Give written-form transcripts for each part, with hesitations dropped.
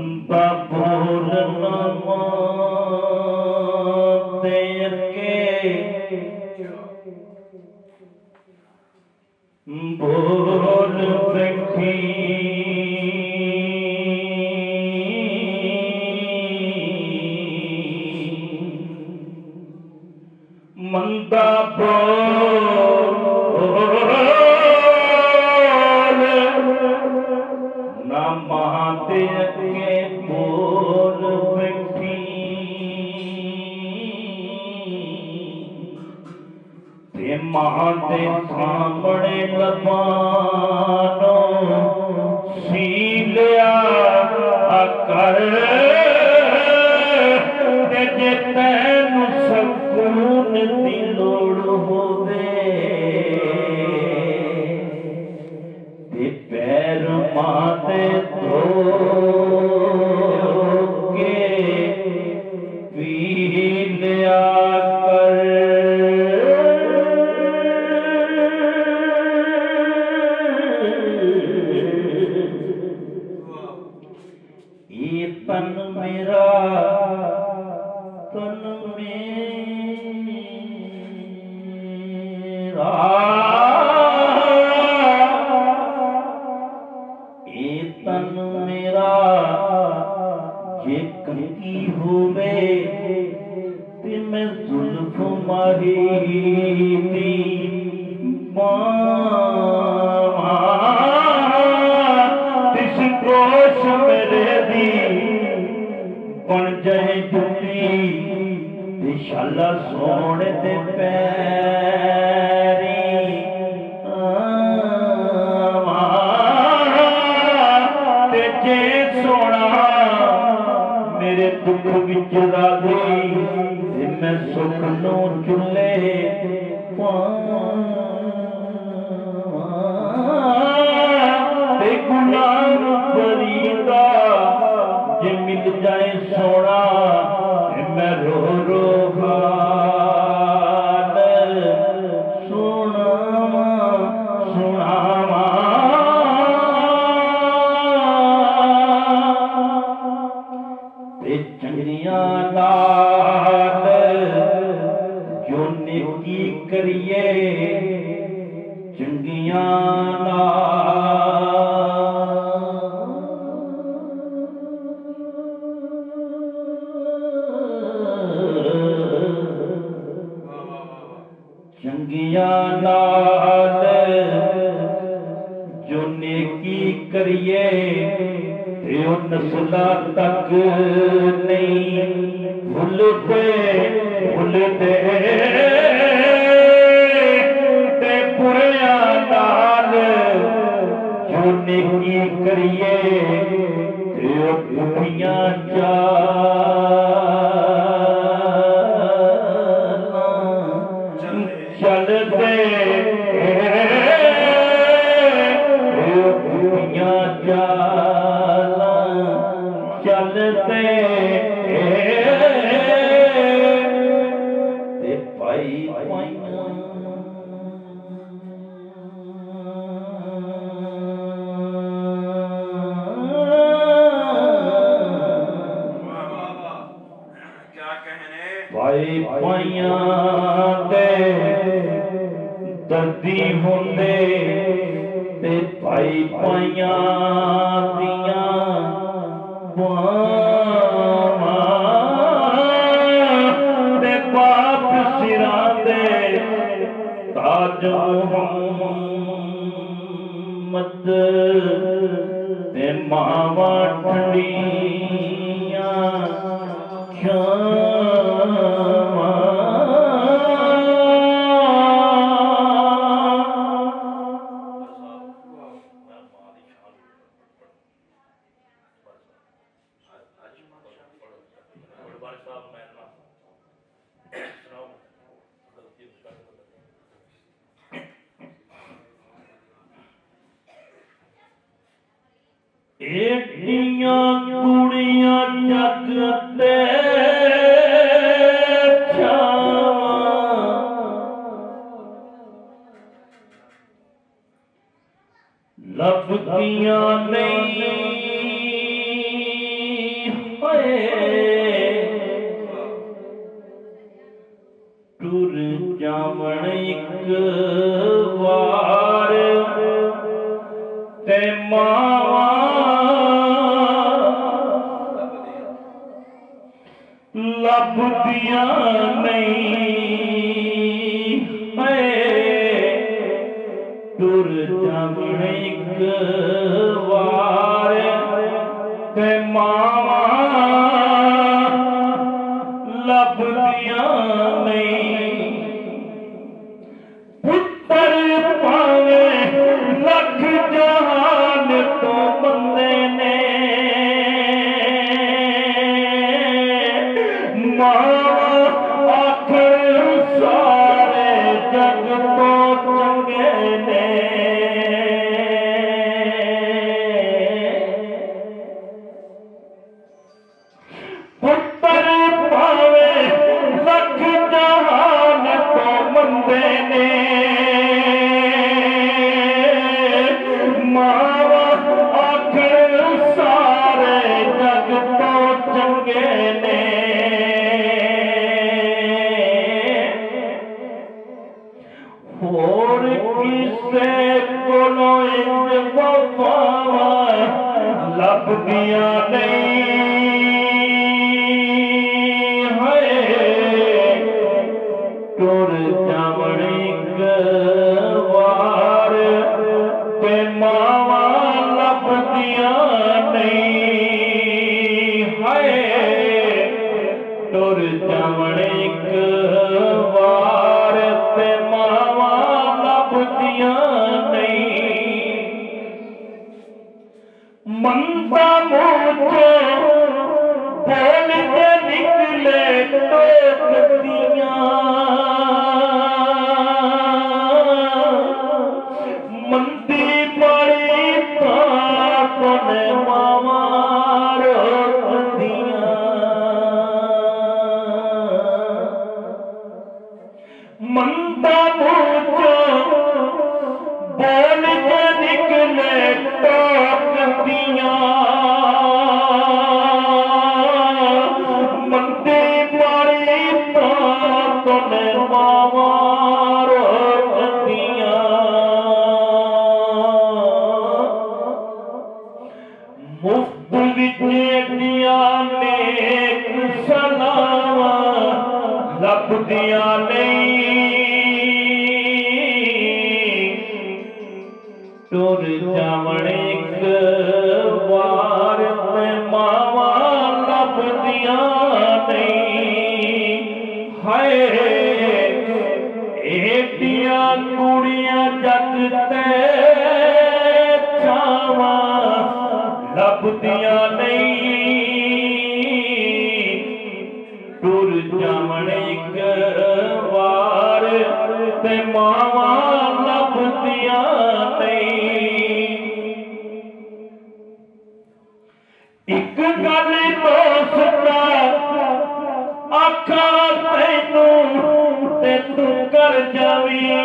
मंदा बोलना देर के बोल बैठी मंदा बोल ना महादेव के बोल बैठी ते महादेव सामने लबानो सीलिया कर ते जे तैनू सकून दी लोड़ होवे ते पैर माते धो के पी लिया कर। ये तन मेरा तन मेरा ये तन मेरा जे कंकी होवे ते मैं जुल्फ माही दी तिस गोश मेरे दी बन जाए जुटी शाला सोने दे पैरी ते जे सोना मेरे दुख विच राधी ते मैं सुख नू चुले ते गुलाम फरीदा जे मिल जाए सोना मैं रो रो हाल सुनावा सुनावा ते चंगियां लाल जो नेकी करिए चंगियां चंगियां नाल जो नेकी करिए ते ओ नस्ला तक नहीं भुलते भुलते ते बुरिया नाल जो नेकी करिए ते ओ पुठियां चलते चलते पाई पाई पाइया दर्दी होंदे ते पाई पाइया दिया ते बाप सिरा दे ताज मोहम्मद ते मावा ठंडिया एडियां कुड़ियां जगते लभदियां नहीं ਜਾਵਣ ਇੱਕ ਵਾਰ ਤੇ ਮਾਵਾਂ ਲੱਭਦੀਆਂ ਨਹੀਂ ਹੈ ਤੁਰ ਜਾਵਣ ਇੱਕ ਵਾਰ ਤੇ ਮਾਵਾਂ ਲੱਭਦੀਆਂ ਨਹੀਂ ਪੁੱਤਰ ਭਾਵੇਂ ਲੱਖ ਜਹਾਨ ਤੋਂ ਬੰਦੇ ਨੇ ਮਾਂ ਆਖਰ ਸਾਰੇ ਜਗ ਤੋਂ ਚੰਗੇ ਨੇ ਪੁੱਤਰ ਭਾਵੇਂ ਲੱਖ ਜਹਾਨ ਤੋਂ ਮੰਦੇ ਨੇ ਮਾਂ ਆਖਰ ਸਾਰੇ ਜਗ ਤੋਂ ਚੰਗੇ ਨੇ ਹੋਰ ਕਿਸੇ ਕੋਲੋਂ ਇੰਜ ਵਫਾਵਾਂ ਲੱਭਦੀਆਂ ਨਹੀਂ ਤੁਰ ਜਾਵਣ ਇੱਕ ਵਾਰ ਤੇ ਮਾਵਾਂ ਲੱਭਦੀਆਂ ਨਹੀਂ ਤੁਰ ਜਾਵਣ ਇੱਕ ਵਾਰ ਤੇ ਮਾਵਾਂ ਲੱਭਦੀਆਂ ਨਹੀਂ ਮੰਦਾ ਮੂੰਹ ਚੋਂ ਬੋਲ ਕੇ ਨਿਕਲੇ ਟੋਕਦੀਆਂ ਮੰਦੀ ਬੜੀ ਤਾਂ ਕੋਨੇ ਮਾਵਾਂ ਰੋਕਦੀਆਂ ਮੰਦਾ ਮੂੰਹ ਚੋਂ ਬੋਲ ਕੇ ਨਿਕਲੇ ਟੋਕਦੀਆਂ ਮੰਦੀ ਬੜੀ ਤਾਂ ਕੋਨੇ ਮਾਵਾਂ ਰੋਕਦੀਆਂ ਮੁਫਤ ਵਿੱਚ ਏਡੀਆਂ ਨੇਕ ਸਲਾਵਾਂ ਲੱਭਦੀਆਂ ਨਹੀਂ ਤੁਰ ਜਾਵਣ ਇੱਕ ਵਾਰ ਤੇ ਮਾਵਾਂ ਲੱਭਦੀਆਂ ਨਹੀਂ ਏਡੀਆਂ ਕੁੜੀਆਂ ਜੱਗ ਤੇ ਛਾਵਾਂ ਲੱਭਦੀਆਂ ਨਹੀਂ ਤੁਰ ਜਾਵਣ ਇੱਕ ਵਾਰ ਤੇ ਮਾਵਾਂ ਲੱਭਦੀਆਂ ਨਹੀਂ ਇੱਕ ਗੱਲ ਦੋਸਤਾ ਆਖਾਂ ਤੈਨੂੰ ਤੇ ਤੂੰ ਕਰ ਜਾਵੀਂ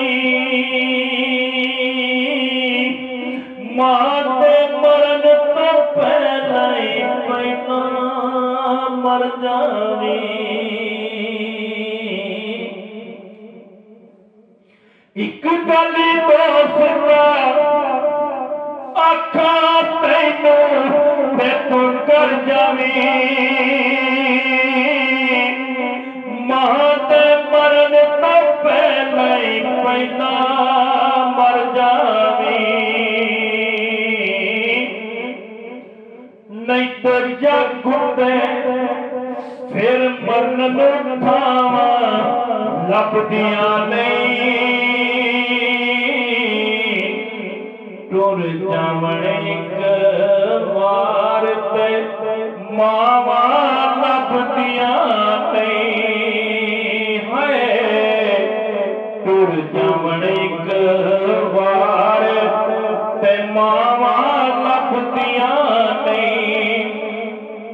ਮਾਂ ਤੇ ਮਰਨ ਤੋਂ ਪਹਿਲਾਂ ਹੀ ਪਹਿਲਾਂ ਮਰ ਜਾਵੀਂ ਇੱਕ ਗੱਲ ਦੋਸਤਾ ਆਖਾਂ ਤੈਨੂੰ ਤੇ ਤੂੰ ਕਰ ਜਾਵੀਂ ਮਾਂ ਤੇ ਮਰਨ ਤੋਂ ਪਹਿਲਾਂ ਹੀ ਪਹਿਲਾਂ ਮਰ ਜਾਵੀਂ ਨਹੀਂ ਤਾਂ ਜੱਗ ਉੱਤੇ ਫਿਰ ਮਰਨ ਨੂੰ ਥਾਵਾਂ ਲੱਭਦੀਆਂ ਨਹੀਂ ਤੁਰ ਜਾਵਣ ਇੱਕ ਵਾਰ ਤੇ ਮਾਵਾਂ ਲੱਭਦੀਆਂ ਨਹੀਂ ਤੁਰ ਜਾਵਣ ਇੱਕ ਵਾਰ ਤੇ ਮਾਵਾਂ ਲੱਭਦੀਆਂ ਨਹੀਂ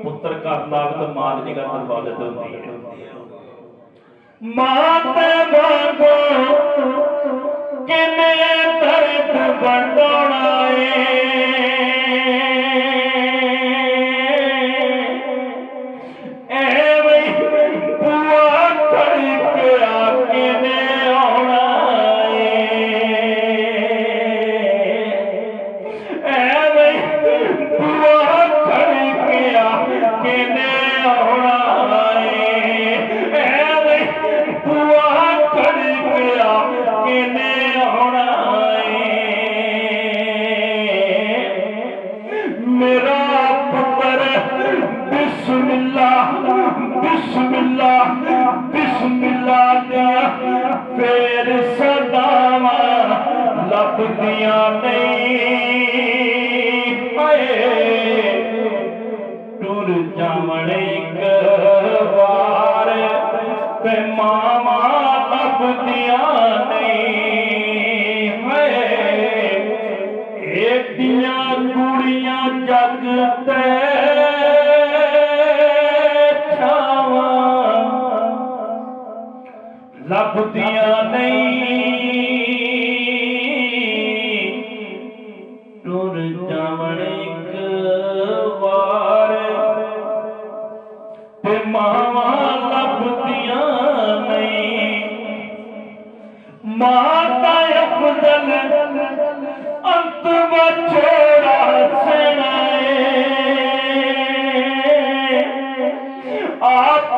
ਪੁੱਤਰ ਘਰ ਲਾਗਤ ਮਾਂ ਦੀ ਗੱਲ ਬਰਬਾਦਤ ਹੁੰਦੀ ਹੈ ਮਾਂ ਤੇ ਵਾਂਗੂ ਕਿੰਨੇ ਦਰਦ ਵੰਡਾਉਣਾ ਏ ਐਵੇਂ ਬੁਆ ਕਰਕੇ ਆ ਕੇ ਨੇ बिस्मिल्लाह बिस्मिल्लाह दिया फिर सदावा लभदियां नहीं आए टुर जावण एक बार ते मामा लभदियां नहीं है एडियां कुड़ियां जग ते लभदियां नहीं टुर जावण एक बार ते मावा लभदियां नहीं माता अफजल अंत बछोड़ा सेनाए आप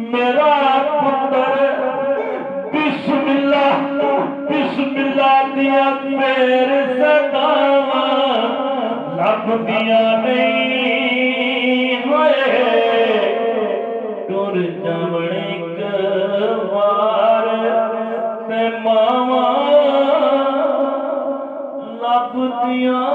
मेरा पुत्र बिस्मिल्लाह बिस्मिल्लाह दिया पैर सदावा लभदियां नहीं होए टुर जावण एक बार ते मावा लभदियां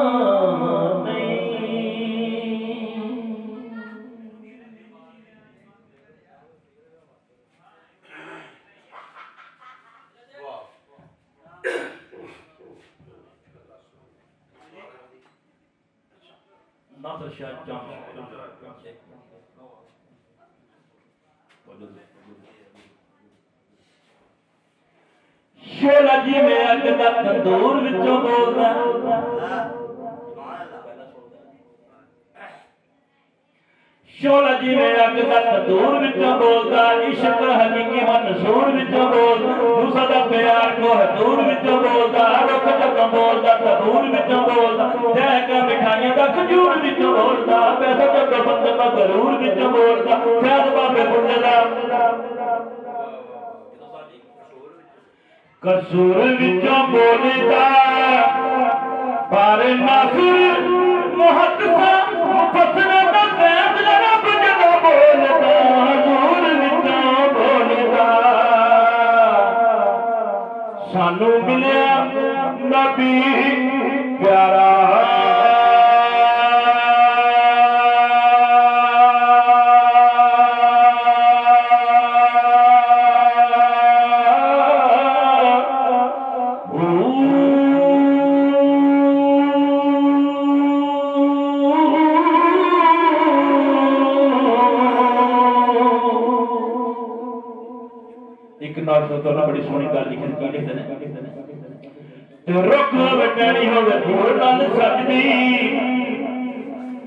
शोला जी मैं अग दा तंदूर विचों बोलदा शोला जी मैं अग दा तंदूर विचों बोलदा इश्क हकीकी मंसूर विचों बोलदा दूसरा दा प्यार को हजूर विचों बोलदा रुख जगों बोलदा तबूर विचों बोलदा जै का मिठाइयां दा खजूर विचों बोलदा पैसा जगों बंदे दा गरूर विचों बोलदा शाद बाबे बुल्ले दा कसूर विचों बोलदा पर नासिर मुहद्दिस मुफस्सिर दा फैज रब जदों बोलदा हजूर विचों बोलदा सानू मिलिया नबी प्यारा एक नाल तो बड़ी सोहनी गल लिखी की लिखदे ने ते रुख वटणी होवे धूड़ नाल सजदी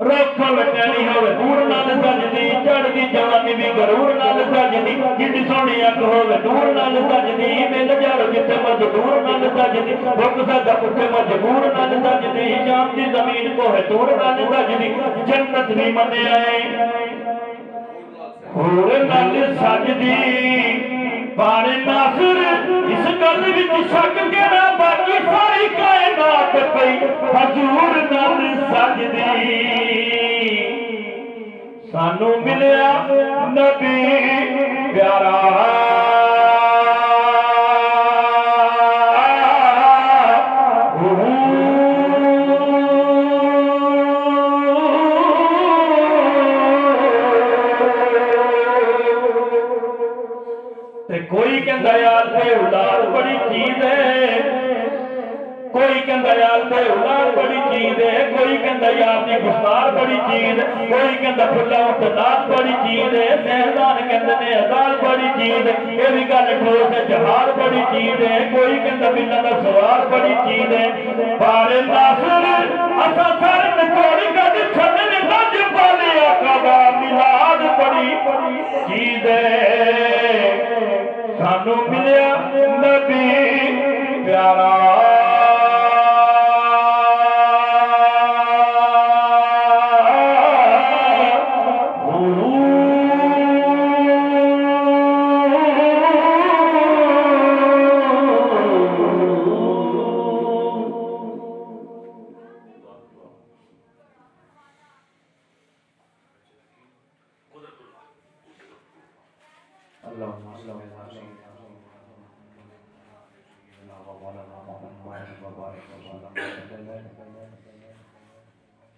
रुख वटणी होवे धूड़ नाल सजदी चढ़दी जवानी भी गरूर नाल सजदी जिद्दी सोहनी अख होवे धूड़ नाल सजदी मिल जाओ जिथे मजदूर नाल सजदी रुख सदा पुठे मजबूर नाल सजदी शाम दी जमीन को है धूड़ नाल सजदी जन्नत भी मन्निया हूर नाल सजदी बारे नासिर इस गल विच शक केड़ा बाकी सारी कायनात पई हजूर नाल सजदी सानू मिलिया नबी प्यारा कोई कहता यार ते औलाद बड़ी चीज है कोई कहता यार ते औलाद बड़ी चीज है कोई कहता यार दी गुफ्तार बड़ी चीज कोई कहता फुल्ला उठदार बड़ी चीज है सहदान कहते ने अदाल बड़ी चीज ये भी गल ठोस है जहाज बड़ी चीज है कोई कहता बिल्ला दा सवार बड़ी चीज है बारे नासिर असा सर नकोड़ी कद छड़ने दज पाले आका दा मिलाद बड़ी बड़ी चीज है सानू मिलिया नबी प्यारा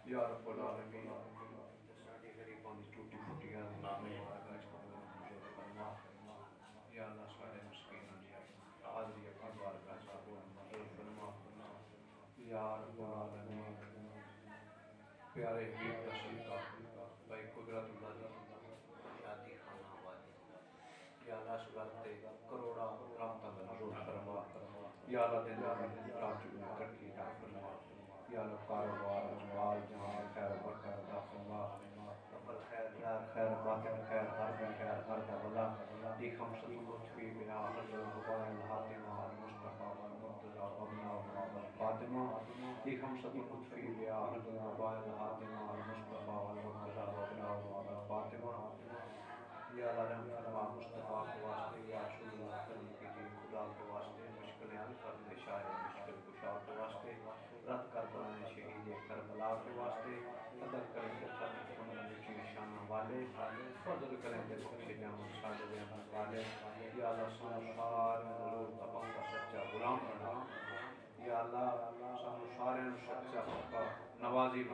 या रब्बुल आलमीन साडी गरीबां दी टूटी फुटी अपनी बारगाह च कबूल मंजूर फरमा। या अल्लाह साडे मस्कीनां दी हाज़री अपनी बारगाह च कबूल मंजूर फरमा। या रब्बुल आलमीन प्यारे हबीब दा सदका भाई कुदरतुल्लाह दी शादी खाना वाली या अल्लाह इस घर ते करोड़ा रहमतां मंजूर फरमा। या अल्लाह दिन रात में तरक्की अता फरमा। या अल्लाह कारोबार माल जान खैर बरकत अता फरमा। अव्वल खैर ज़ाहिर खैर बातिन खैर हर में खैर हर दा भला दी खमसत लुत्फ़ी बिहा हज़रत मुबाइल हातिमा अल मुस्तफ़ा वल मुर्तज़ा वबना वल फातिमा दी खमसत लुत्फ़ी बिहा हज़रत मुबाइल हातिमा अल मुस्तफ़ा वल मुर्तज़ा वबना वल फातिमा। या अल्लाह रहम फरमा मुस्तफ़ा के वास्ते या रसूलुल्लाह करम कीजिए खुदा के वास्ते मुश्किलें हल कर दे शायर मुश्किल कुशा के वास्ते रद्द कर बलाएं शहीद करबला के वास्ते अदल करेंगे खत बुलंद ऊंची शाना वाले फजल करेंगे बख्शे जामन साडे रहमत वाले। या अल्लाह सानू सारे हुजूर दा पक्का सच्चा गुलाम बना। या अल्लाह सानू सारे सच्चा पक्का नवाजी